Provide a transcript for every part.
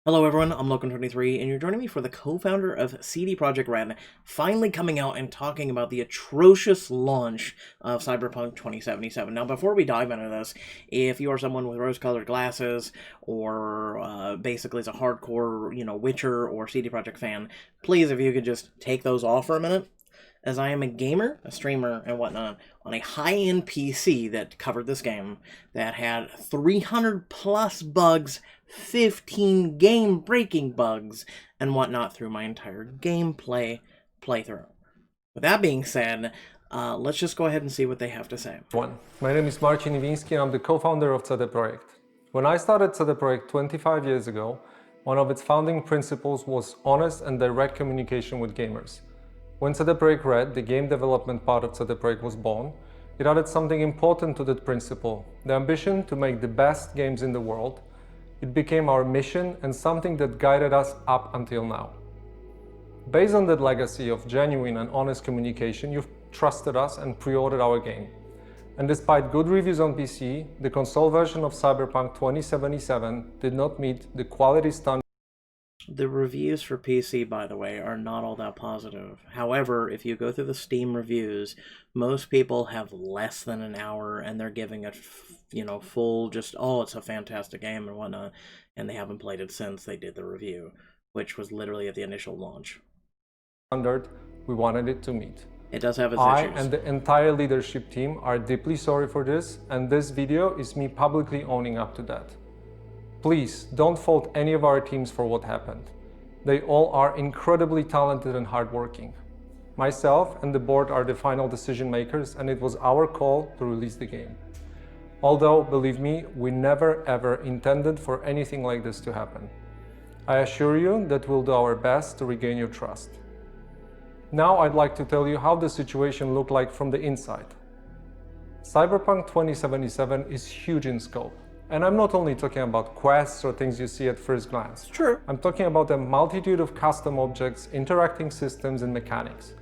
Hello everyone, I'm Lokim23, and you're joining me for the co-founder of CD Projekt Red, finally coming out and talking about the atrocious launch of Cyberpunk 2077. Now, before we dive into this, if you are someone with rose-colored glasses, or basically is a hardcore, Witcher or CD Projekt fan, please, if you could just take those off for a minute, as I am a gamer, a streamer, and whatnot, on a high-end PC that covered this game, that had 300 plus bugs, 15 game-breaking bugs, and whatnot through my entire gameplay playthrough. With that being said, let's just go ahead and see what they have to say. My name is Marcin Iwiński and I'm the co-founder of CDPR. When I started CDPR 25 years ago, one of its founding principles was honest and direct communication with gamers. When CDPR Red, the game development part of CDPR, was born, it added something important to that principle, the ambition to make the best games in the world. It became our mission and something that guided us up until now. Based on that legacy of genuine and honest communication, you've trusted us and pre-ordered our game. And despite good reviews on PC, the console version of Cyberpunk 2077 did not meet the quality standard. The reviews for PC, by the way, are not all that positive. However, if you go through the Steam reviews, most people have less than an hour and they're giving it, full just, oh, it's a fantastic game and whatnot, and they haven't played it since they did the review, which was literally at the initial launch. Standard we wanted it to meet. It does have its I issues. and the entire leadership team are deeply sorry for this, and this video is me publicly owning up to that. Please don't fault any of our teams for what happened. They all are incredibly talented and hardworking. Myself and the board are the final decision makers, and it was our call to release the game. Although, believe me, we never ever intended for anything like this to happen. I assure you that we'll do our best to regain your trust. Now I'd like to tell you how the situation looked like from the inside. Cyberpunk 2077 is huge in scope. And I'm not only talking about quests or things you see at first glance. True. I'm talking about a multitude of custom objects, interacting systems, and mechanics.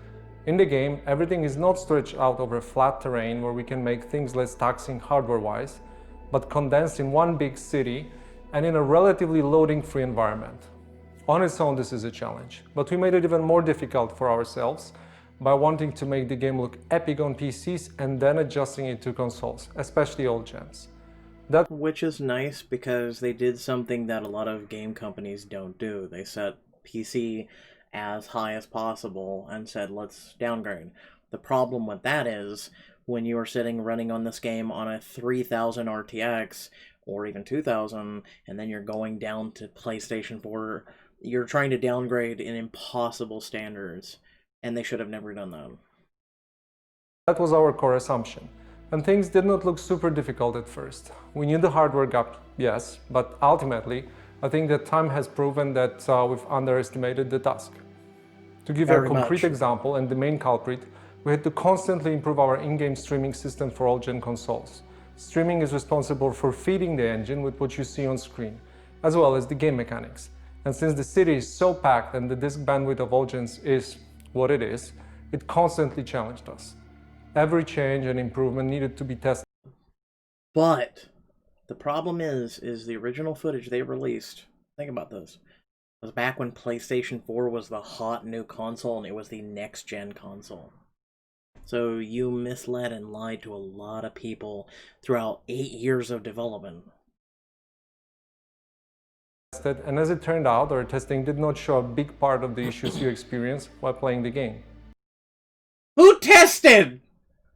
In the game, everything is not stretched out over flat terrain where we can make things less taxing hardware-wise, but condensed in one big city and in a relatively loading-free environment. On its own, this is a challenge, but we made it even more difficult for ourselves by wanting to make the game look epic on PCs and then adjusting it to consoles, especially old gens. Which is nice because they did something that a lot of game companies don't do. They set PC as high as possible and said, let's downgrade. The problem with that is when you are sitting running on this game on a 3000 RTX or even 2000, and then you're going down to PlayStation 4, you're trying to downgrade in impossible standards, and they should have never done that. That was our core assumption. And things did not look super difficult at first. We knew the hardware gap, yes, but ultimately, I think that time has proven that we've underestimated the task. To give you a concrete example, and the main culprit, we had to constantly improve our in-game streaming system for all gen consoles. Streaming is responsible for feeding the engine with what you see on screen, as well as the game mechanics. And since the city is so packed and the disk bandwidth of all gens is what it is, it constantly challenged us. Every change and improvement needed to be tested. But the problem is the original footage they released, think about this, was back when PlayStation 4 was the hot new console and it was the next-gen console. So you misled and lied to a lot of people throughout 8 years of development. And as it turned out, our testing did not show a big part of the issues you experienced while playing the game. Who tested?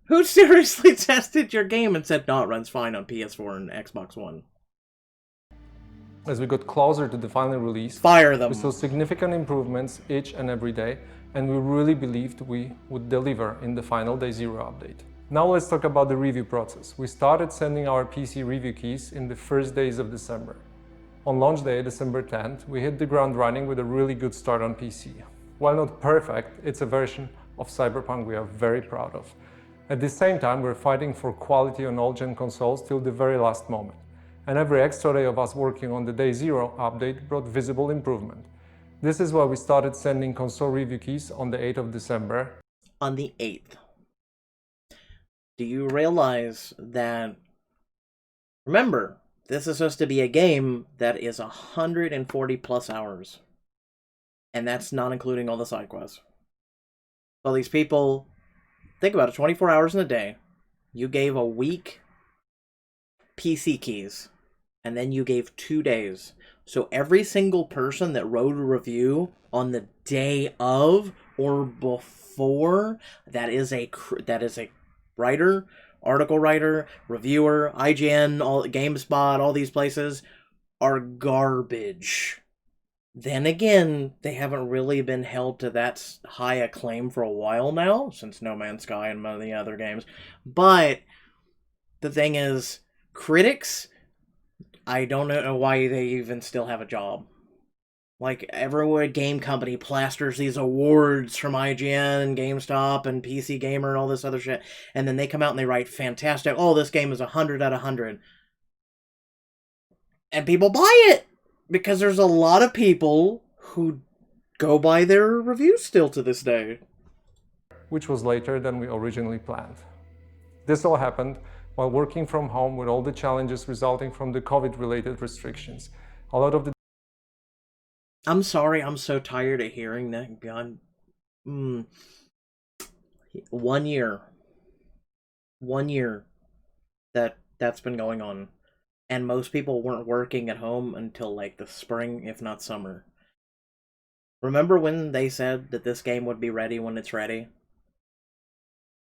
Who seriously tested your game and said, no, it runs fine on PS4 and Xbox One? As we got closer to the final release, fire them. We saw significant improvements each and every day, and we really believed we would deliver in the final Day Zero update. Now let's talk about the review process. We started sending our PC review keys in the first days of December. On launch day, December 10th, we hit the ground running with a really good start on PC. While not perfect, it's a version of Cyberpunk we are very proud of. At the same time, we're fighting for quality on all-gen consoles till the very last moment. And every extra day of us working on the Day Zero update brought visible improvement. This is why we started sending console review keys on the 8th of December. On the 8th. Do you realize that, remember, This is supposed to be a game that is 140 plus hours. And that's not including all the side quests. So these people, think about it, 24 hours in a day. You gave a week PC keys. And then you gave 2 days. So every single person that wrote a review on the day of or before, that is a writer, article writer, reviewer, IGN, all GameSpot, all these places are garbage. Then again, they haven't really been held to that high acclaim for a while now, since No Man's Sky and many other games. But the thing is, critics, I don't know why they even still have a job. Like, every game company plasters these awards from IGN and GameStop and PC Gamer and all this other shit, and then they come out and they write fantastic, oh, this game is 100 out of 100. And people buy it! Because there's a lot of people who go by their reviews still to this day. Which was later than we originally planned. This all happened while working from home with all the challenges resulting from the COVID-related restrictions. A lot of the... I'm sorry, I'm so tired of hearing that. God. 1 year. 1 year that's been going on. And most people weren't working at home until like the spring, if not summer. Remember when they said that this game would be ready when it's ready?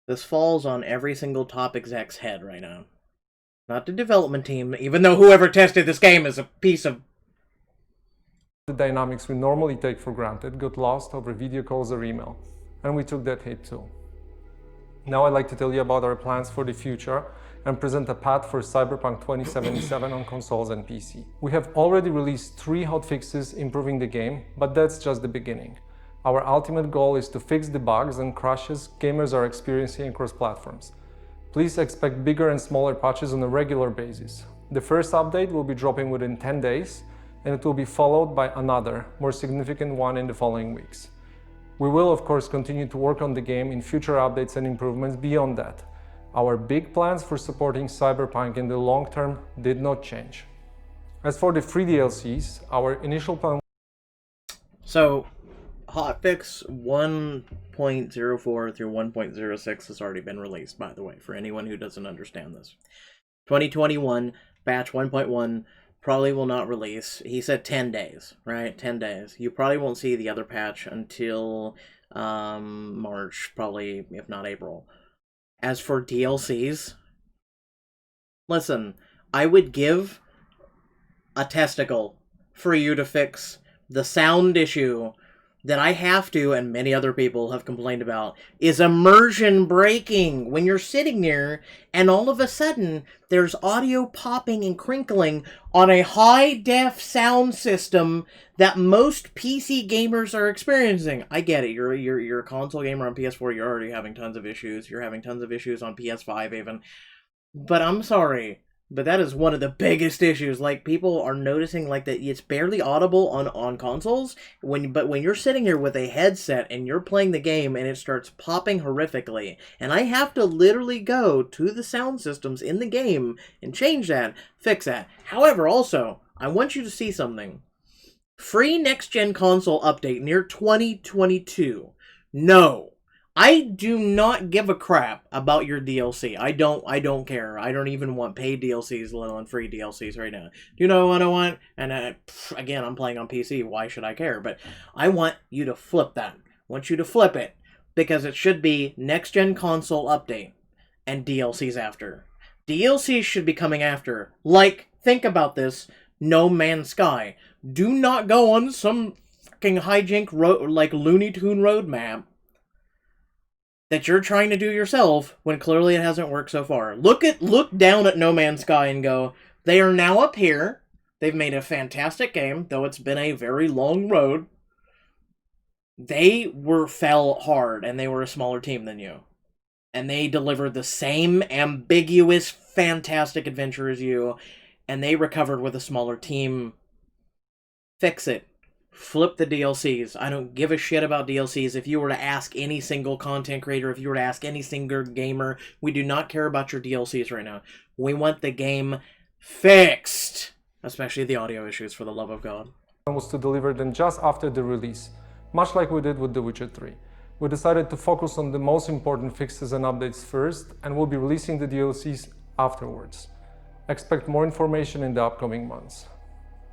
This falls on every single top exec's head right now. Not the development team, even though whoever tested this game is a piece of... The dynamics we normally take for granted got lost over video calls or email, and we took that hit too. Now I'd like to tell you about our plans for the future and present a path for Cyberpunk 2077 on consoles and PC. We have already released 3 hotfixes improving the game, but that's just the beginning. Our ultimate goal is to fix the bugs and crashes gamers are experiencing across platforms. Please expect bigger and smaller patches on a regular basis. The first update will be dropping within 10 days, and it will be followed by another, more significant one in the following weeks. We will, of course, continue to work on the game in future updates and improvements beyond that. Our big plans for supporting Cyberpunk in the long term did not change. As for the free DLCs, our initial plan... So, hotfix 1.04 through 1.06 has already been released, by the way, for anyone who doesn't understand this. 2021, patch 1.1, probably will not release. He said 10 days, right? 10 days. You probably won't see the other patch until March, probably, if not April. As for DLCs, listen, I would give a testicle for you to fix the sound issue that I have to, and many other people have complained about, is immersion breaking. When you're sitting there, and all of a sudden, there's audio popping and crinkling on a high-def sound system that most PC gamers are experiencing. I get it, you're a console gamer on PS4, you're already having tons of issues. You're having tons of issues on PS5 even. But I'm sorry, but that is one of the biggest issues. Like, people are noticing like that it's barely audible on consoles. But when you're sitting here with a headset and you're playing the game and it starts popping horrifically, and I have to literally go to the sound systems in the game and change that, fix that. However, also, I want you to see something. Free next-gen console update near 2022. No. I do not give a crap about your DLC. I don't care. I don't even want paid DLCs, let alone free DLCs right now. Do you know what I want? And again, I'm playing on PC. Why should I care? But I want you to flip that. I want you to flip it. Because it should be next-gen console update and DLCs after. DLCs should be coming after. Like, think about this. No Man's Sky. Do not go on some fucking hijink like Looney Tune roadmap that you're trying to do yourself when clearly it hasn't worked so far. Look down at No Man's Sky and go, they are now up here. They've made a fantastic game, though it's been a very long road. They fell hard, and they were a smaller team than you. And they delivered the same ambiguous, fantastic adventure as you, and they recovered with a smaller team. Fix it. Flip the DLCs. I don't give a shit about DLCs. If you were to ask any single content creator, if you were to ask any single gamer, we do not care about your DLCs right now. We want the game fixed. Especially the audio issues, for the love of God. Was to deliver them just after the release, much like we did with The Witcher 3. We decided to focus on the most important fixes and updates first, and we'll be releasing the DLCs afterwards. Expect more information in the upcoming months.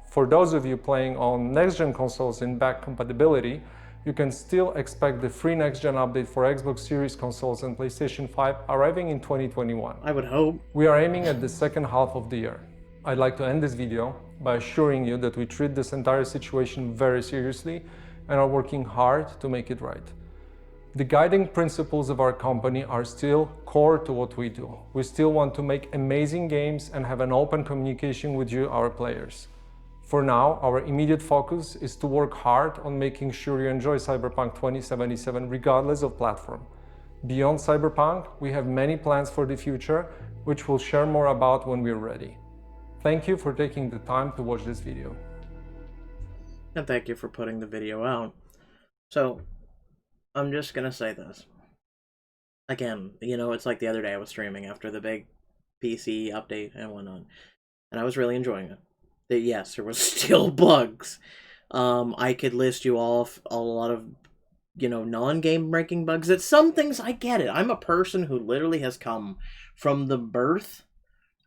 For those of you playing on next-gen consoles in back compatibility, you can still expect the free next-gen update for Xbox Series consoles and PlayStation 5 arriving in 2021. I would hope. We are aiming at the second half of the year. I'd like to end this video by assuring you that we treat this entire situation very seriously and are working hard to make it right. The guiding principles of our company are still core to what we do. We still want to make amazing games and have an open communication with you, our players. For now, our immediate focus is to work hard on making sure you enjoy Cyberpunk 2077 regardless of platform. Beyond Cyberpunk, we have many plans for the future, which we'll share more about when we're ready. Thank you for taking the time to watch this video. And thank you for putting the video out. So, I'm just gonna say this. Again, you know, it's like the other day I was streaming after the big PC update and whatnot, and I was really enjoying it. Yes, there was still bugs. I could list you off a lot of, you know, non-game breaking bugs. It's some things I get it. I'm a person who literally has come from the birth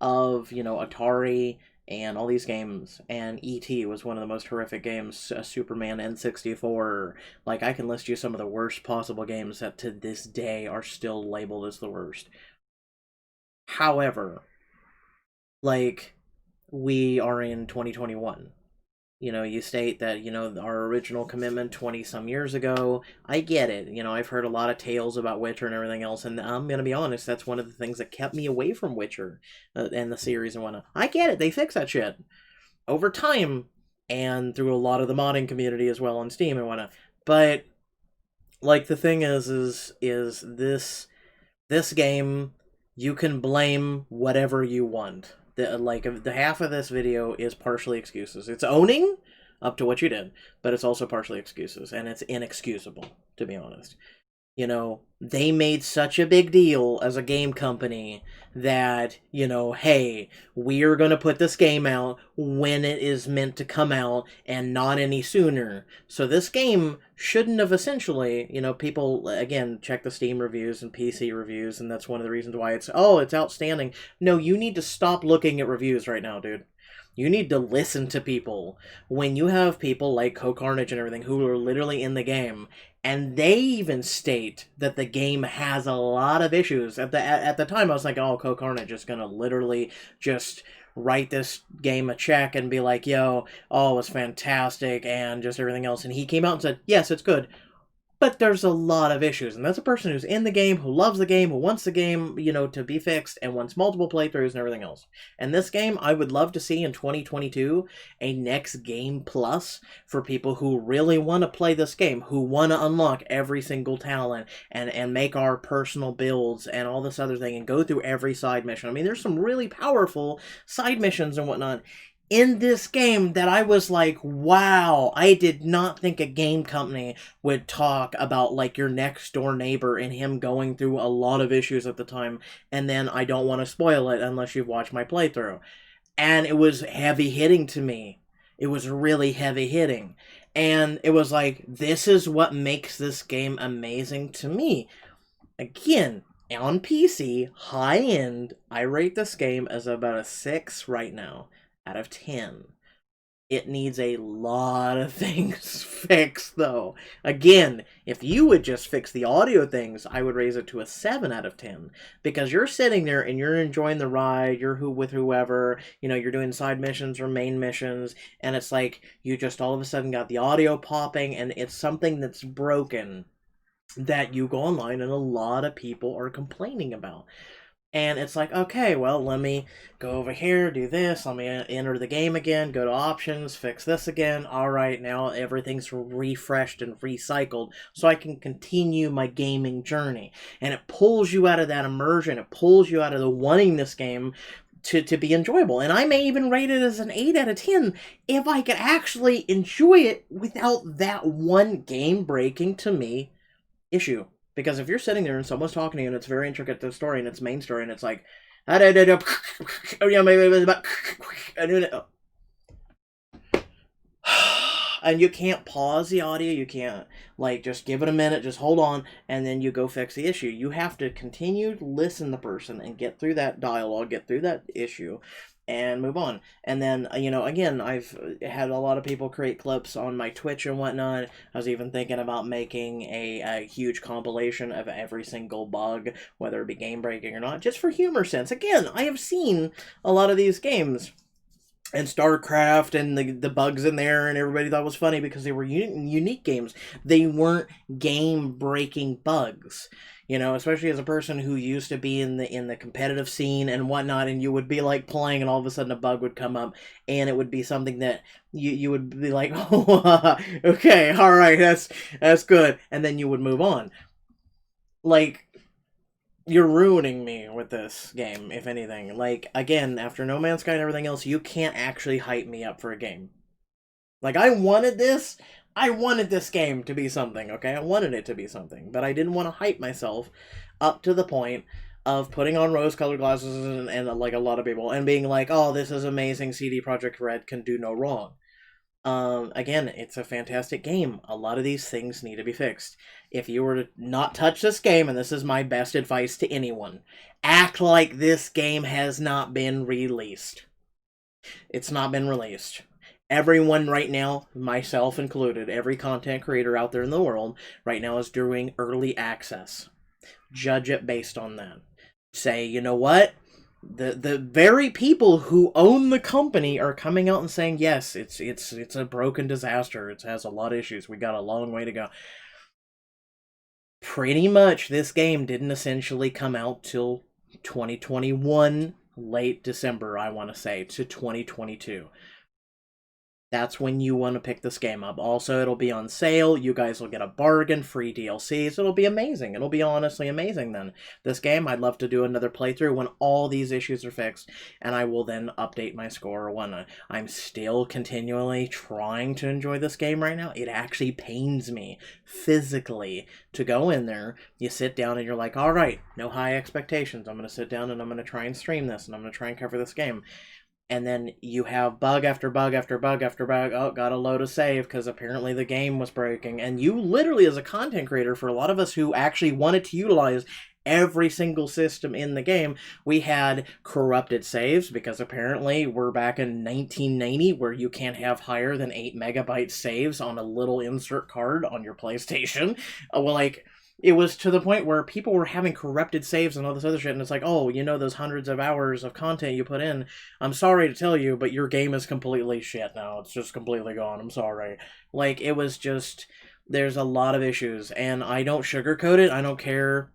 of, you know, Atari and all these games, and E.T. was one of the most horrific games, Superman N64. Like, I can list you some of the worst possible games that to this day are still labeled as the worst. However, like, we are in 2021. You know, you state that, you know, our original commitment 20-some years ago. I get it. You know, I've heard a lot of tales about Witcher and everything else, and I'm going to be honest, that's one of the things that kept me away from Witcher and the series and whatnot. I get it. They fix that shit over time and through a lot of the modding community as well on Steam and whatnot. But, like, the thing is this game, you can blame whatever you want. The half of this video is partially excuses. It's owning up to what you did, but it's also partially excuses, and it's inexcusable, to be honest. You know, they made such a big deal as a game company that, you know, hey, we are going to put this game out when it is meant to come out and not any sooner. So this game shouldn't have essentially, you know, people, again, check the Steam reviews and PC reviews, and that's one of the reasons why it's outstanding. No, you need to stop looking at reviews right now, dude. You need to listen to people. When you have people like CoCarnage and everything who are literally in the game, and they even state that the game has a lot of issues. At the time, I was like, oh, CoCarnage is going to literally just write this game a check and be like, yo, oh, it was fantastic, and just everything else. And he came out and said, yes, it's good. But there's a lot of issues, and that's a person who's in the game, who loves the game, who wants the game, you know, to be fixed, and wants multiple playthroughs and everything else. And this game, I would love to see in 2022 a next game plus for people who really want to play this game, who want to unlock every single talent, and make our personal builds and all this other thing, and go through every side mission. I mean, there's some really powerful side missions and whatnot in this game that I was like, wow, I did not think a game company would talk about, like, your next door neighbor and him going through a lot of issues at the time, and then I don't want to spoil it unless you've watched my playthrough. And it was heavy hitting to me. It was really heavy hitting. And it was like, this is what makes this game amazing to me. Again, on PC, high end, I rate this game as about a 6 right now out of 10. It needs a lot of things fixed, though. Again, if you would just fix the audio things, I would raise it to a 7 out of 10. Because you're sitting there and you're enjoying the ride, you're with whoever, you know, you're doing side missions or main missions, and it's like you just all of a sudden got the audio popping, and it's something that's broken that you go online and a lot of people are complaining about. And it's like, okay, well, let me go over here, do this, let me enter the game again, go to options, fix this again. All right, now everything's refreshed and recycled so I can continue my gaming journey. And it pulls you out of that immersion. It pulls you out of the wanting this game to be enjoyable. And I may even rate it as an 8 out of 10 if I could actually enjoy it without that one game-breaking, to me, issue. Because if you're sitting there and someone's talking to you and it's very intricate to the story and it's main story and it's like, And you can't pause the audio, you can't, like, just give it a minute, just hold on, and then you go fix the issue. You have to continue to listen to the person and get through that dialogue, get through that issue, and move on. And then, again, I've had a lot of people create clips on my Twitch and whatnot. I was even thinking about making a huge compilation of every single bug, whether it be game breaking or not, just for humor sense. Again, I have seen a lot of these games and StarCraft and the bugs in there, and everybody thought it was funny because they were unique games. They weren't game-breaking bugs. Especially as a person who used to be in the competitive scene and whatnot, and you would be like playing, and all of a sudden a bug would come up, and it would be something that you would be like, oh, okay, all right, that's good, and then you would move on. Like, you're ruining me with this game, if anything. Like, again, after No Man's Sky and everything else, you can't actually hype me up for a game. Like, I wanted this game to be something, okay? I wanted it to be something, but I didn't want to hype myself up to the point of putting on rose-colored glasses and like a lot of people, and being like, oh, this is amazing, CD Projekt Red can do no wrong. Again, it's a fantastic game. A lot of these things need to be fixed. If you were to not touch this game, and this is my best advice to anyone, act like this game has not been released. It's not been released. Everyone right now, myself included, every content creator out there in the world right now is doing early access. Judge it based on that. Say, you know what? The very people who own the company are coming out and saying, yes, it's a broken disaster. It has a lot of issues. We got a long way to go. Pretty much this game didn't essentially come out till 2021, late December, I want to say, to 2022. That's when you want to pick this game up. Also, it'll be on sale. You guys will get a bargain, free DLCs. It'll be amazing. It'll be honestly amazing then. This game, I'd love to do another playthrough when all these issues are fixed, and I will then update my score or whatnot. I'm still continually trying to enjoy this game right now. It actually pains me physically to go in there. You sit down and you're like, all right, no high expectations. I'm going to sit down and I'm going to try and stream this, and I'm going to try and cover this game. And then you have bug after bug after bug after bug. Oh, gotta load a save because apparently the game was breaking. And you literally, as a content creator, for a lot of us who actually wanted to utilize every single system in the game, we had corrupted saves because apparently we're back in 1990 where you can't have higher than 8 megabyte saves on a little insert card on your PlayStation. It was to the point where people were having corrupted saves and all this other shit, and it's like, oh, those hundreds of hours of content you put in, I'm sorry to tell you, but your game is completely shit now. It's just completely gone. I'm sorry. Like, it was just, there's a lot of issues, and I don't sugarcoat it. I don't care.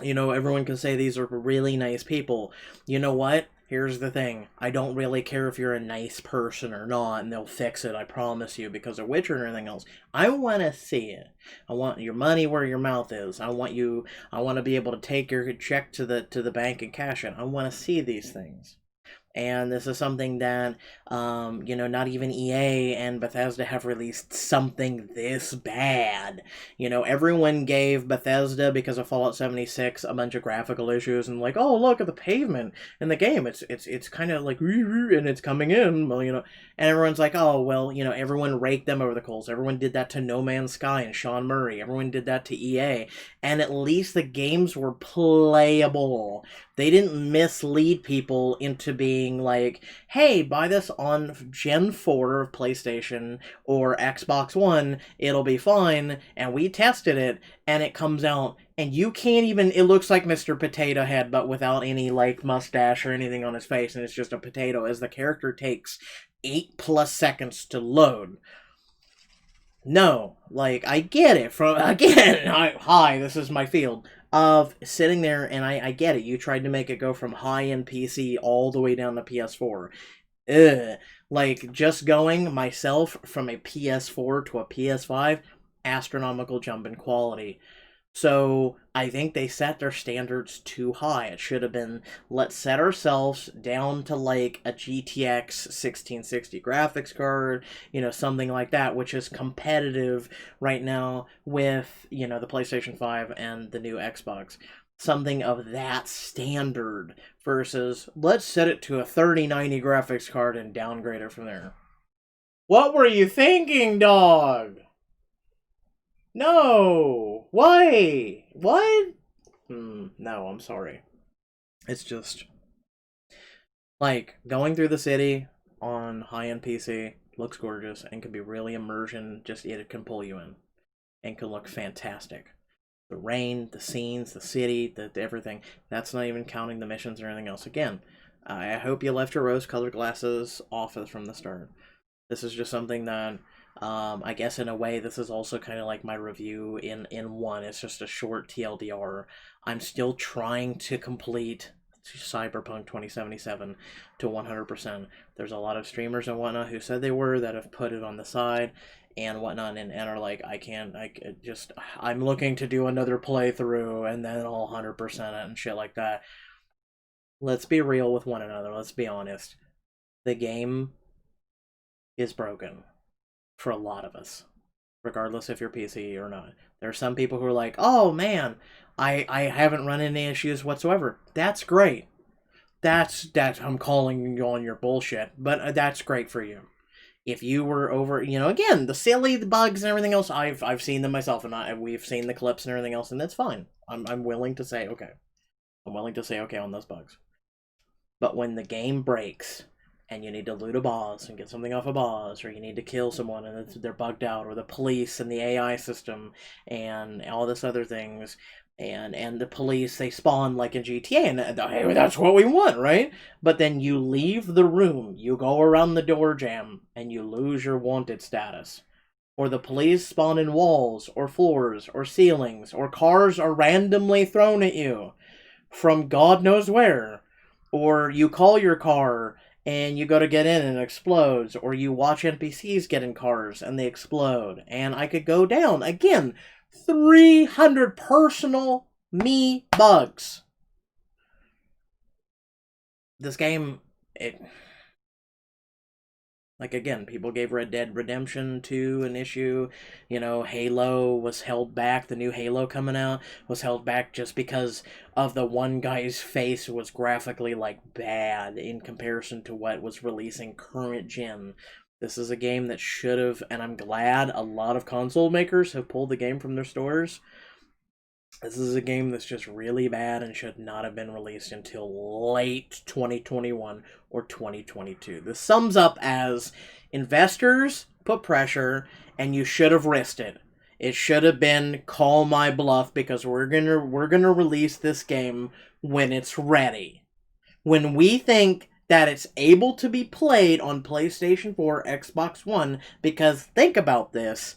Everyone can say these are really nice people. You know what? Here's the thing. I don't really care if you're a nice person or not, and they'll fix it, I promise you, because of Witcher and everything else. I want to see it. I want your money where your mouth is. I want to be able to take your check to the bank and cash it. I want to see these things. And this is something that, not even EA and Bethesda have released something this bad. Everyone gave Bethesda, because of Fallout 76, a bunch of graphical issues, and like, oh, look at the pavement in the game. It's kind of like, and it's coming in, well, and everyone's like, oh, well, everyone raked them over the coals. Everyone did that to No Man's Sky and Sean Murray. Everyone did that to EA. And at least the games were playable. They didn't mislead people into being like, hey, buy this on Gen 4 of PlayStation or Xbox One, it'll be fine, and we tested it, and it comes out, and you can't even, it looks like Mr. Potato Head, but without any, mustache or anything on his face, and it's just a potato, as the character takes 8+ seconds to load. No, I get it from, again, hi, this is my field, of sitting there, and I get it, you tried to make it go from high-end PC all the way down to PS4. Just going, myself, from a PS4 to a PS5, astronomical jump in quality. So, I think they set their standards too high. It should have been, let's set ourselves down to, a GTX 1660 graphics card, something like that, which is competitive right now with, the PlayStation 5 and the new Xbox. something of that standard versus let's set it to a 3090 graphics card and downgrade it from there. What were you thinking, dog? No. Why? What? No, I'm sorry. It's just like going through the city on high-end PC looks gorgeous and can be really immersion. Just it can pull you in and can look fantastic. The rain, the scenes, the city, the everything. That's not even counting the missions or anything else. Again, I hope you left your rose-colored glasses off from the start. This is just something that, I guess in a way, this is also kind of like my review in one. It's just a short TLDR. I'm still trying to complete Cyberpunk 2077 to 100%. There's a lot of streamers and whatnot who said they were that have put it on the side and whatnot and are like, I'm looking to do another playthrough and then I'll 100% it and shit like that. Let's be real with one another. Let's be honest. The game is broken for a lot of us, regardless if you're PC or not. There are some people who are like, oh man, I haven't run into issues whatsoever. That's great. That's I'm calling you on your bullshit, but that's great for you. If you were over, again, the silly, the bugs and everything else, I've seen them myself, and we've seen the clips and everything else, and that's fine. I'm willing to say okay. I'm willing to say okay on those bugs. But when the game breaks, and you need to loot a boss and get something off a boss, or you need to kill someone and they're bugged out, or the police and the AI system and all this other things, and the police, they spawn like in GTA, and hey, that's what we want, right? But then you leave the room, you go around the door jam, and you lose your wanted status. Or the police spawn in walls, or floors, or ceilings, or cars are randomly thrown at you from God knows where. Or you call your car and you go to get in and it explodes, or you watch NPCs get in cars and they explode, and I could go down. Again, 300 personal me bugs. This game, again, people gave Red Dead Redemption 2 an issue. Halo was held back. The new Halo coming out was held back just because of the one guy's face was graphically, bad in comparison to what was releasing current gen. This is a game that should have, and I'm glad a lot of console makers have pulled the game from their stores. This is a game that's just really bad and should not have been released until late 2021 or 2022. This sums up as investors put pressure and you should have risked it. It should have been call my bluff because we're gonna release this game when it's ready. When we think that it's able to be played on PlayStation 4, Xbox One, because think about this.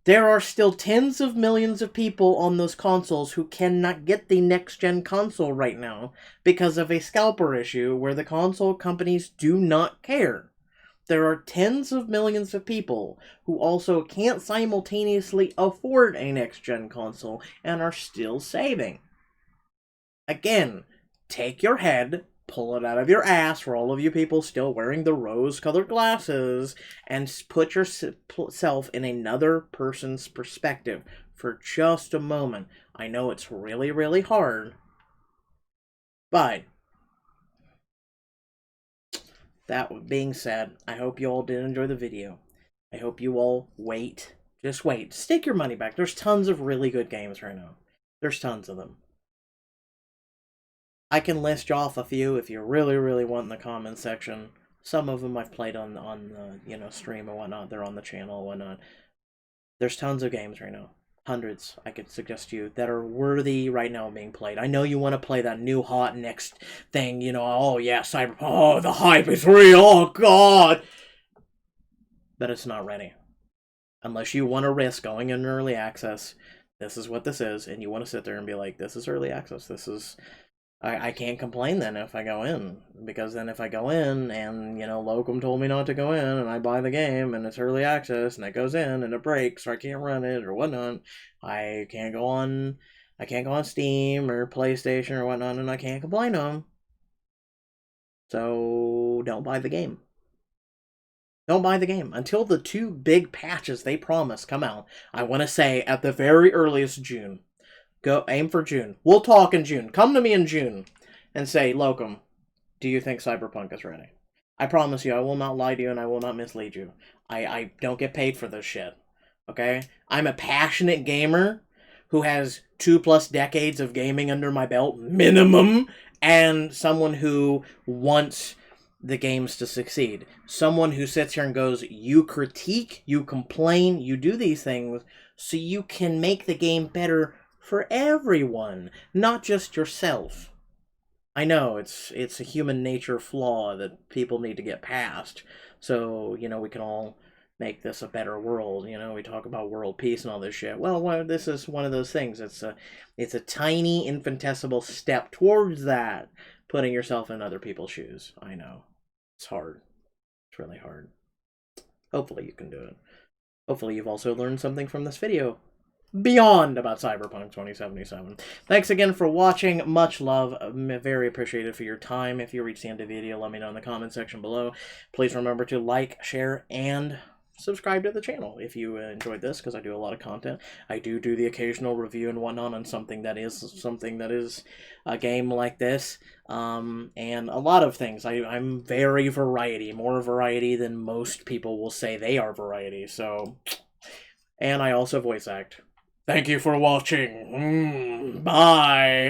There are still tens of millions of people on those consoles who cannot get the next-gen console right now because of a scalper issue where the console companies do not care. There are tens of millions of people who also can't simultaneously afford a next-gen console and are still saving. Again, take your head, pull it out of your ass for all of you people still wearing the rose-colored glasses, and put yourself in another person's perspective for just a moment. I know it's really, really hard, but that being said, I hope you all did enjoy the video. I hope you all wait. Just wait. Stick your money back. There's tons of really good games right now. There's tons of them. I can list you off a few if you really, really want in the comments section. Some of them I've played on stream and whatnot. They're on the channel and whatnot. There's tons of games right now. Hundreds, I could suggest to you, that are worthy right now of being played. I know you want to play that new hot next thing, oh yeah, Cyberpunk, oh, the hype is real, oh god! But it's not ready. Unless you want to risk going in early access, this is what this is, and you want to sit there and be like, this is early access, this is... I can't complain then if I go in, because then if I go in and, Lokim told me not to go in and I buy the game and it's early access and it goes in and it breaks or I can't run it or whatnot, I can't go on Steam or PlayStation or whatnot and I can't complain on them. So don't buy the game. Don't buy the game until the 2 big patches they promise come out. I want to say at the very earliest June. Go aim for June. We'll talk in June. Come to me in June and say, Lokim, do you think Cyberpunk is ready? I promise you, I will not lie to you and I will not mislead you. I don't get paid for this shit. Okay? I'm a passionate gamer who has 2+ decades of gaming under my belt, minimum, and someone who wants the games to succeed. Someone who sits here and goes, you critique, you complain, you do these things so you can make the game better for everyone, not just yourself. I know, it's a human nature flaw that people need to get past. So, we can all make this a better world. We talk about world peace and all this shit. Well, this is one of those things. It's a tiny, infinitesimal step towards that. Putting yourself in other people's shoes. I know. It's hard. It's really hard. Hopefully you can do it. Hopefully you've also learned something from this video beyond about Cyberpunk 2077. Thanks again for watching. Much love. Very appreciated for your time. If you reach the end of the video, let me know in the comment section below. Please remember to like, share, and subscribe to the channel if you enjoyed this, because I do a lot of content. I do the occasional review and whatnot on something that is a game like this, and a lot of things. I'm very variety, more variety than most people will say they are variety. So, and I also voice act. Thank you for watching. Bye.